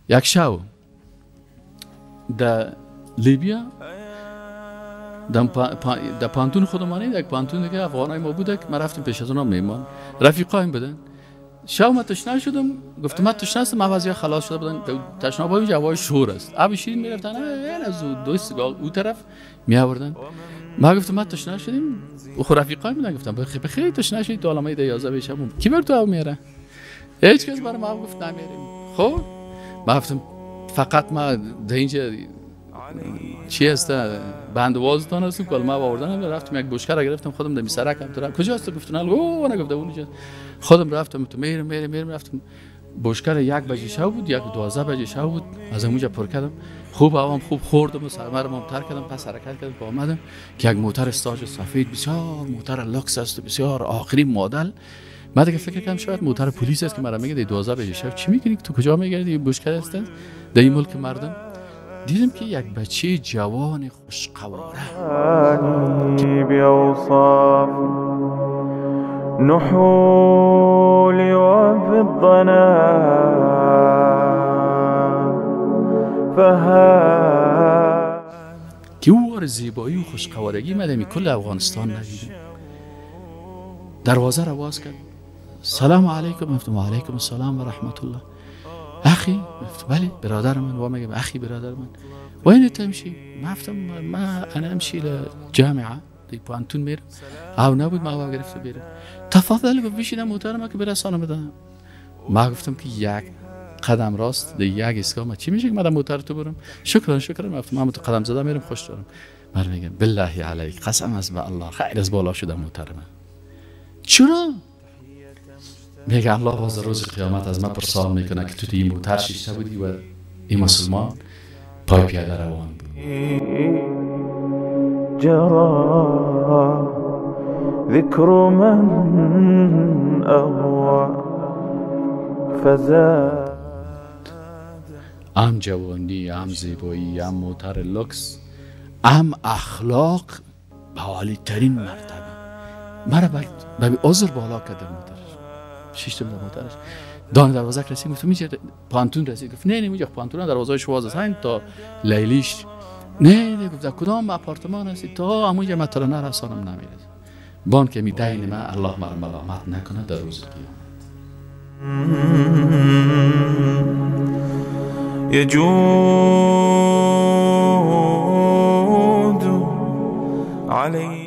یک شو در لیبیا در پانتون خودمانی یک پانتون دیگه افغانای ما بوده که ما رفتیم پیش از اونا میمان رفیقایم بودن. شو من تشنه شدم، گفتم من تشنه هستم، مغازه خلاص شده بودن، تشنه با اینجا هوای شور است، آب شیرین میرفتن از دوست اون طرف می آوردن. ما گفتم من تشنه شدیم، و رفیقایم بودن، گفتم بخیر تشنه شدید تو عالمه 11 بشم کی بر تو او میره؟ هیچ کس برای ما گفت نمیریم. خب ما گفتم فقط ما در اینجا چی هست بندوازتان هستم کلمه آوردن، رفتم یک بشکه گرفتم خودم در سرک هم تو کجاست گفتن او نگفته اونجا، خودم رفتم تو میرم رفتم بشکه 1 بجه شب بود، 12 بجه شب بود، از اونجا پر کردم خوب هوام خوب خوردم و سرمرم هم تر کردم، پس حرکت کردم که آمدم که یک موتر استاژ سفید بسیار موتر لوکس است بسیار آخرین مدل. من دیگه فکر کردم شاید موتر پلیس است که مرا میگه 12 بجه شب چی میگی تو کجا میگردی بشکه است در این ملک مردم. دیدم که یک بچه جوان خوشقواره بأوصاف نحول وبالضنا که او زیبایی و خوشقوارگی مدمی کل افغانستان ندیدم. دروازه را باز کرد، سلام علیکم. گفتم و علیکم السلام و رحمت الله. اخی؟ بله برادر من. و میگم اخی برادر من وين تمشي؟ ما گفتم ما انا امشي للجامعه دی پانتون میرم. او نبود ما گرفته بیرم. تفضل بشینم محترمه که برسانم بدم. ما گفتم که یک قدم راست دی یک اسکا ما چی میشه که من موتر تو برم؟ شکرا گفتم من تو قدم زدم میرم خوش دارم. من میگم بالله علیک قسم از به الله خیر از بالا شده محترمه. چرا؟ میگه الله از روز قیامت از من پرسان میکنه که تو این موتر شیشته بودی و این مسلمان پای پیاده روان بود. جرى ذكر من أهوى فزاد. ام جوانی، ام زیبایی، ام موتر لوکس، ام اخلاق به عالی ترین مرتبه. مرا به عذر بالا کرده موترش. شیشتم در موترش. دان دروازه رسید گفتم میشه پانتون رسید؟ گفت نه نمیشه پانتون دروازه شواز است همین تا لیلیش. نه گفت کدام آپارتمان هستی تا همونجا متر نرسانم نمیرسه. بان که میدین من الله مرا ملامت نکنه در روز قیامت. يجود علي